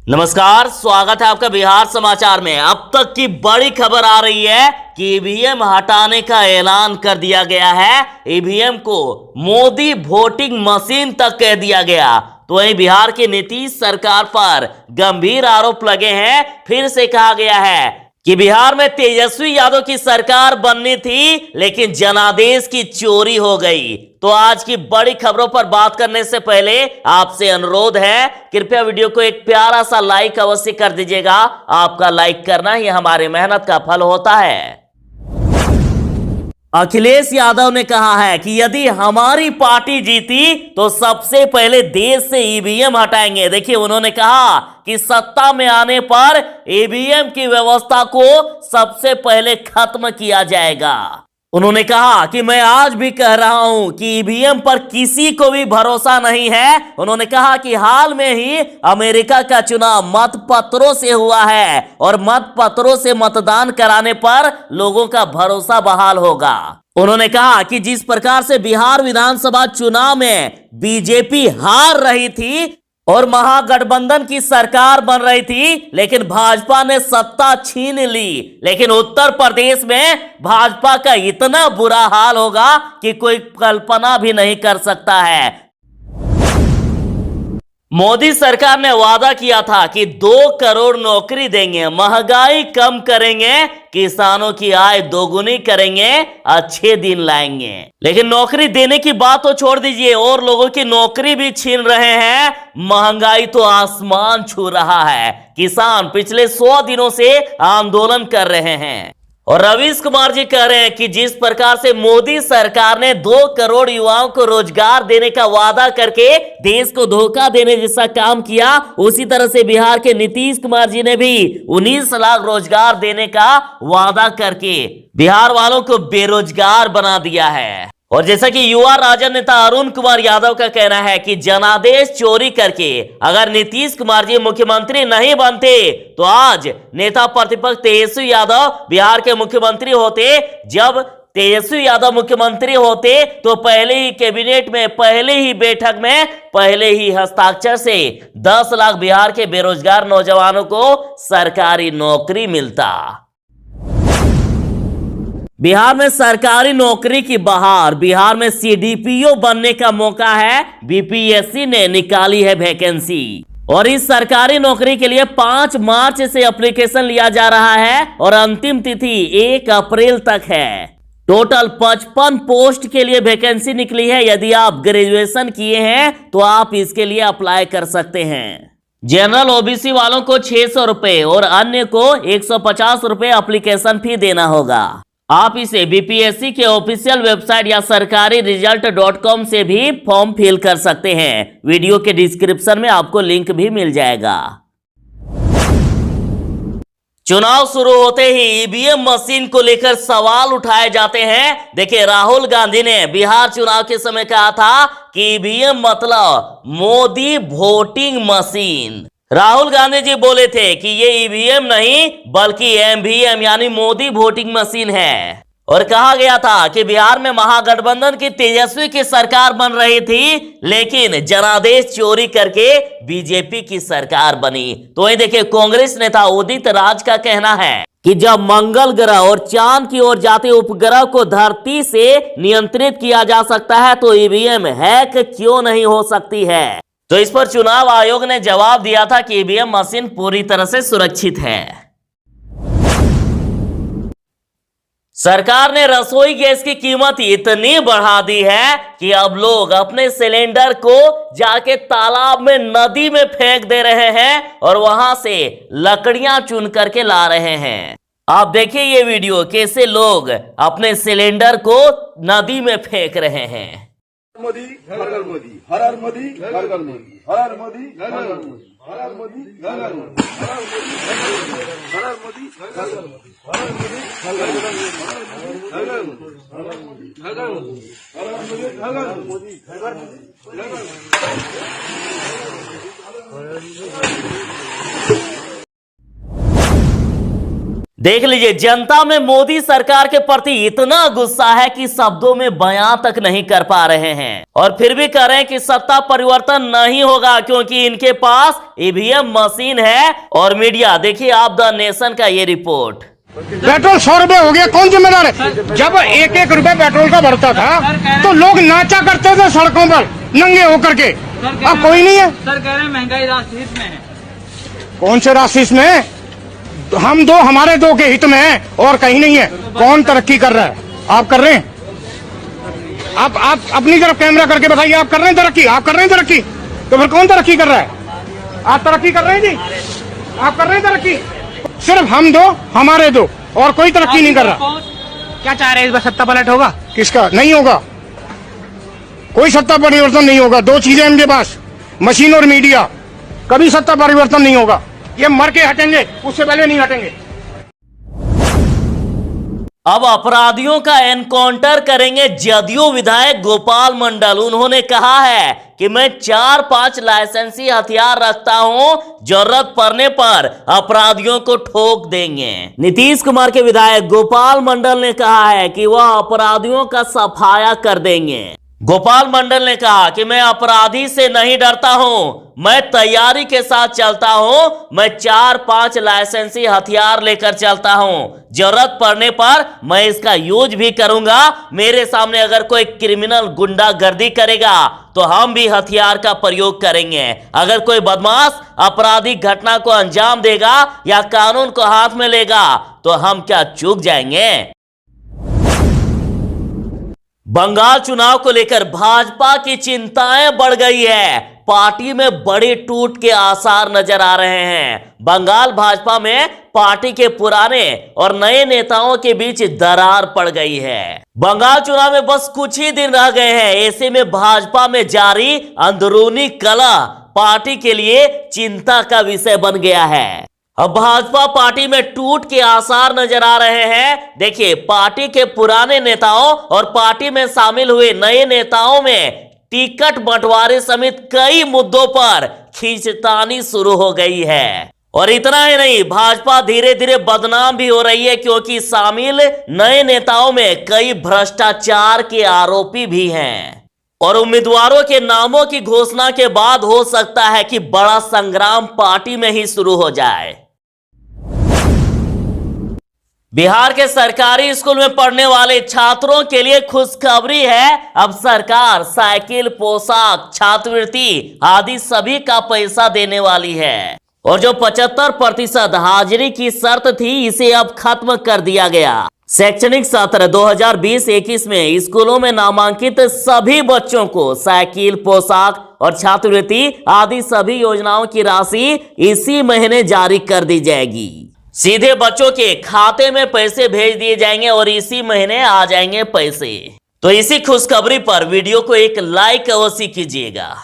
नमस्कार, स्वागत है आपका बिहार समाचार में। अब तक की बड़ी खबर आ रही है कि ईवीएम हटाने का ऐलान कर दिया गया है। ईवीएम को मोदी वोटिंग मशीन तक कह दिया गया। तो वहीं बिहार की नीतीश सरकार पर गंभीर आरोप लगे हैं। फिर से कहा गया है कि बिहार में तेजस्वी यादव की सरकार बननी थी, लेकिन जनादेश की चोरी हो गई। तो आज की बड़ी खबरों पर बात करने से पहले आपसे अनुरोध है, कृपया वीडियो को एक प्यारा सा लाइक अवश्य कर दीजिएगा। आपका लाइक करना ही हमारी मेहनत का फल होता है। अखिलेश यादव ने कहा है कि यदि हमारी पार्टी जीती तो सबसे पहले देश से ईवीएम हटाएंगे। देखिए, उन्होंने कहा कि सत्ता में आने पर ईवीएम की व्यवस्था को सबसे पहले खत्म किया जाएगा। उन्होंने कहा कि मैं आज भी कह रहा हूं कि ईवीएम पर किसी को भी भरोसा नहीं है। उन्होंने कहा कि हाल में ही अमेरिका का चुनाव मतपत्रों से हुआ है और मतपत्रों से मतदान कराने पर लोगों का भरोसा बहाल होगा। उन्होंने कहा कि जिस प्रकार से बिहार विधानसभा चुनाव में बीजेपी हार रही थी और महागठबंधन की सरकार बन रही थी, लेकिन भाजपा ने सत्ता छीन ली, लेकिन उत्तर प्रदेश में भाजपा का इतना बुरा हाल होगा कि कोई कल्पना भी नहीं कर सकता है। मोदी सरकार ने वादा किया था कि 2 करोड़ नौकरी देंगे, महंगाई कम करेंगे, किसानों की आय दोगुनी करेंगे, अच्छे दिन लाएंगे। लेकिन नौकरी देने की बात तो छोड़ दीजिए, और लोगों की नौकरी भी छीन रहे हैं। महंगाई तो आसमान छू रहा है। किसान पिछले 100 दिनों से आंदोलन कर रहे हैं और रवीश कुमार जी कह रहे हैं कि जिस प्रकार से मोदी सरकार ने 2 करोड़ युवाओं को रोजगार देने का वादा करके देश को धोखा देने जैसा काम किया, उसी तरह से बिहार के नीतीश कुमार जी ने भी 19 लाख रोजगार देने का वादा करके बिहार वालों को बेरोजगार बना दिया है। और जैसा कि युवा राजद नेता अरुण कुमार यादव का कहना है कि जनादेश चोरी करके अगर नीतीश कुमार जी मुख्यमंत्री नहीं बनते तो आज नेता प्रतिपक्ष तेजस्वी यादव बिहार के मुख्यमंत्री होते। जब तेजस्वी यादव मुख्यमंत्री होते तो पहले ही कैबिनेट में, पहले ही बैठक में, पहले ही हस्ताक्षर से 10 लाख बिहार के बेरोजगार नौजवानों को सरकारी नौकरी मिलता। बिहार में सरकारी नौकरी की बहार। बिहार में सीडीपीओ बनने का मौका है। बीपीएससी ने निकाली है वैकेंसी और इस सरकारी नौकरी के लिए 5 मार्च से एप्लीकेशन लिया जा रहा है और अंतिम तिथि 1 अप्रैल तक है। टोटल 55 पोस्ट के लिए वैकेंसी निकली है। यदि आप ग्रेजुएशन किए हैं तो आप इसके लिए अप्लाई कर सकते हैं। जनरल ओबीसी वालों को 600 रुपए और अन्य को 150 रुपए एप्लीकेशन फी देना होगा। आप इसे बीपीएससी के ऑफिशियल वेबसाइट या सरकारीरिजल्ट.com से भी फॉर्म फिल कर सकते हैं। वीडियो के डिस्क्रिप्शन में आपको लिंक भी मिल जाएगा। चुनाव शुरू होते ही ईवीएम मशीन को लेकर सवाल उठाए जाते हैं। देखिए, राहुल गांधी ने बिहार चुनाव के समय कहा था कि ईवीएम मतलब मोदी वोटिंग मशीन। राहुल गांधी जी बोले थे कि ये ईवीएम नहीं बल्कि एमवीएम यानी मोदी वोटिंग मशीन है। और कहा गया था कि बिहार में महागठबंधन की तेजस्वी की सरकार बन रही थी, लेकिन जनादेश चोरी करके बीजेपी की सरकार बनी। तो वही देखिए, कांग्रेस नेता उदित राज का कहना है कि जब मंगल ग्रह और चांद की ओर जाते उपग्रह को धरती से नियंत्रित किया जा सकता है तो ईवीएम हैक क्यों नहीं हो सकती है। तो इस पर चुनाव आयोग ने जवाब दिया था कि ईवीएम मशीन पूरी तरह से सुरक्षित है। सरकार ने रसोई गैस की कीमत इतनी बढ़ा दी है कि अब लोग अपने सिलेंडर को जाके तालाब में, नदी में फेंक दे रहे हैं और वहां से लकड़ियां चुन करके ला रहे हैं। आप देखिए ये वीडियो, कैसे लोग अपने सिलेंडर को नदी में फेंक रहे हैं। मोदी घर घर मोदी, हर हर मोदी घर घर मोदी, हर हर मोदी घर घर मोदी, हर हर मोदी घर घर मोदी, हर हर मोदी हर हर मोदी घर घर मोदी, हर हर मोदी घर घर मोदी, घर घर मोदी, हर हर मोदी घर घर मोदी, हर हर मोदी घर घर मोदी, घर घर मोदी। देख लीजिए, जनता में मोदी सरकार के प्रति इतना गुस्सा है कि शब्दों में बयां तक नहीं कर पा रहे हैं, और फिर भी कह रहे हैं कि सत्ता परिवर्तन नहीं होगा क्योंकि इनके पास ईवीएम मशीन है। और मीडिया, देखिए आप द नेशन का ये रिपोर्ट। पेट्रोल 100 रुपए हो गया, कौन जिम्मेदार है? जब 1-1 रुपए पेट्रोल का बढ़ता था तो लोग नाचा करते थे सड़कों पर नंगे होकर के। अब कोई नहीं है। सर कह रहे हैं महंगाई राष्ट्रीय हित में है। कौन से राष्ट्रीय हित में है? हम दो, हमारे दो के हित में है और कहीं नहीं है। कौन तरक्की कर रहा है? आप कर रहे हैं? आप अपनी तरफ कैमरा करके बताइए, आप कर रहे हैं तरक्की? आप कर रहे हैं तरक्की? तो फिर कौन तरक्की कर रहा है? आप तरक्की कर रहे हैं जी? आप कर रहे हैं तरक्की? सिर्फ हम दो, हमारे दो, और कोई तरक्की नहीं कर रहा। क्या चाह रहे हैं, इस बार सत्ता पलट होगा? किसका? नहीं होगा, कोई सत्ता परिवर्तन नहीं होगा। दो चीजें इनके पास, मशीन और मीडिया। कभी सत्ता परिवर्तन नहीं होगा। ये मर के हटेंगे, उससे पहले नहीं हटेंगे। अब अपराधियों का एनकाउंटर करेंगे जदयू विधायक गोपाल मंडल। उन्होंने कहा है कि मैं 4-5 लाइसेंसी हथियार रखता हूं, जरूरत पड़ने पर अपराधियों को ठोक देंगे। नीतीश कुमार के विधायक गोपाल मंडल ने कहा है कि वह अपराधियों का सफाया कर देंगे। गोपाल मंडल ने कहा कि मैं अपराधी से नहीं डरता हूं, मैं तैयारी के साथ चलता हूं, मैं 4-5 लाइसेंसी हथियार लेकर चलता हूं, जरूरत पड़ने पर मैं इसका यूज भी करूंगा। मेरे सामने अगर कोई क्रिमिनल गुंडागर्दी करेगा तो हम भी हथियार का प्रयोग करेंगे। अगर कोई बदमाश आपराधिक घटना को अंजाम देगा या कानून को हाथ में लेगा तो हम क्या चूक जाएंगे? बंगाल चुनाव को लेकर भाजपा की चिंताएं बढ़ गई है। पार्टी में बड़े टूट के आसार नजर आ रहे हैं। बंगाल भाजपा में पार्टी के पुराने और नए नेताओं के बीच दरार पड़ गई है। बंगाल चुनाव में बस कुछ ही दिन रह गए हैं। ऐसे में भाजपा में जारी अंदरूनी कलह पार्टी के लिए चिंता का विषय बन गया है। अब भाजपा पार्टी में टूट के आसार नजर आ रहे हैं। देखिए, पार्टी के पुराने नेताओं और पार्टी में शामिल हुए नए नेताओं में टिकट बंटवारे समेत कई मुद्दों पर खींचतानी शुरू हो गई है। और इतना ही नहीं, भाजपा धीरे धीरे बदनाम भी हो रही है क्योंकि शामिल नए नेताओं में कई भ्रष्टाचार के आरोपी भी हैं। और उम्मीदवारों के नामों की घोषणा के बाद हो सकता है कि बड़ा संग्राम पार्टी में ही शुरू हो जाए। बिहार के सरकारी स्कूल में पढ़ने वाले छात्रों के लिए खुशखबरी है। अब सरकार साइकिल, पोशाक, छात्रवृत्ति आदि सभी का पैसा देने वाली है। और जो 75% हाजिरी की शर्त थी, इसे अब खत्म कर दिया गया। शैक्षणिक सत्र 2020-21 में स्कूलों में नामांकित सभी बच्चों को साइकिल, पोशाक और छात्रवृत्ति आदि सभी योजनाओं की राशि इसी महीने जारी कर दी जाएगी। सीधे बच्चों के खाते में पैसे भेज दिए जाएंगे और इसी महीने आ जाएंगे पैसे। तो इसी खुशखबरी पर वीडियो को एक लाइक अवश्य कीजिएगा।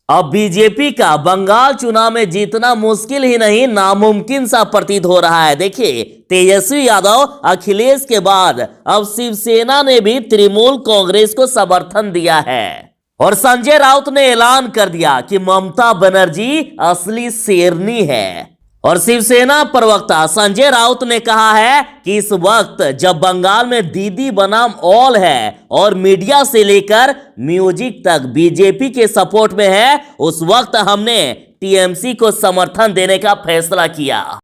अब बीजेपी का बंगाल चुनाव में जीतना मुश्किल ही नहीं, नामुमकिन सा प्रतीत हो रहा है। देखिए, तेजस्वी यादव, अखिलेश के बाद अब शिवसेना ने भी तृणमूल कांग्रेस को समर्थन दिया है। और संजय राउत ने ऐलान कर दिया कि ममता बनर्जी असली शेरनी है। और शिवसेना प्रवक्ता संजय राउत ने कहा है कि इस वक्त जब बंगाल में दीदी बनाम ऑल है और मीडिया से लेकर म्यूजिक तक बीजेपी के सपोर्ट में है, उस वक्त हमने टीएमसी को समर्थन देने का फैसला किया।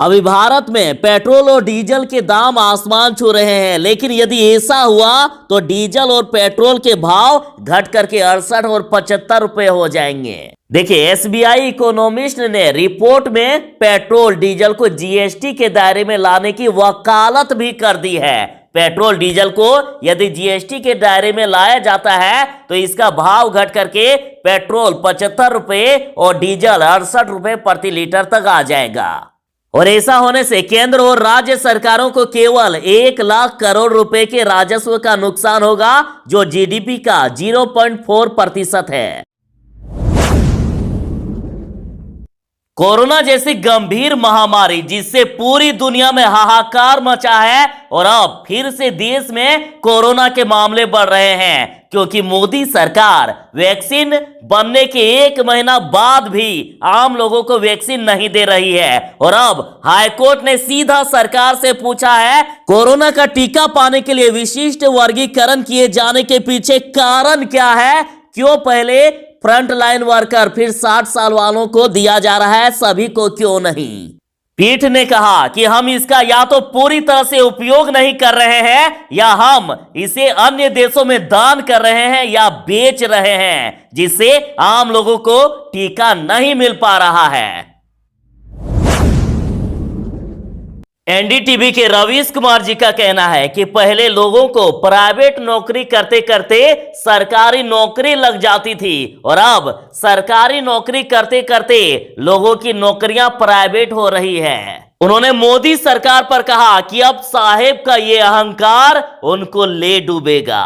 अभी भारत में पेट्रोल और डीजल के दाम आसमान छू रहे हैं, लेकिन यदि ऐसा हुआ तो डीजल और पेट्रोल के भाव घट करके 68 और 75 रुपए हो जाएंगे। देखिए, एसबीआई इकोनॉमिस्ट ने रिपोर्ट में पेट्रोल डीजल को जीएसटी के दायरे में लाने की वकालत भी कर दी है। पेट्रोल डीजल को यदि जीएसटी के दायरे में लाया जाता है तो इसका भाव घट करके पेट्रोल 75 रुपए और डीजल 68 रुपए प्रति लीटर तक आ जाएगा। और ऐसा होने से केंद्र और राज्य सरकारों को केवल 1 लाख करोड़ रुपए के राजस्व का नुकसान होगा, जो जीडीपी का 0.4% है। कोरोना जैसी गंभीर महामारी जिससे पूरी दुनिया में हाहाकार मचा है और अब फिर से देश में कोरोना के मामले बढ़ रहे हैं। क्योंकि मोदी सरकार वैक्सीन बनने के 1 महीना बाद भी आम लोगों को वैक्सीन नहीं दे रही है। और अब हाईकोर्ट ने सीधा सरकार से पूछा है, कोरोना का टीका पाने के लिए विशिष्ट वर्गीकरण किए जाने के पीछे कारण क्या है? क्यों पहले फ्रंट लाइन वर्कर फिर 60 साल वालों को दिया जा रहा है, सभी को क्यों नहीं? पीठ ने कहा कि हम इसका या तो पूरी तरह से उपयोग नहीं कर रहे हैं या हम इसे अन्य देशों में दान कर रहे हैं या बेच रहे हैं, जिससे आम लोगों को टीका नहीं मिल पा रहा है। एनडीटीवी के रवीश कुमार जी का कहना है कि पहले लोगों को प्राइवेट नौकरी करते करते सरकारी नौकरी लग जाती थी और अब सरकारी नौकरी करते करते लोगों की नौकरियां प्राइवेट हो रही है। उन्होंने मोदी सरकार पर कहा कि अब साहेब का ये अहंकार उनको ले डूबेगा।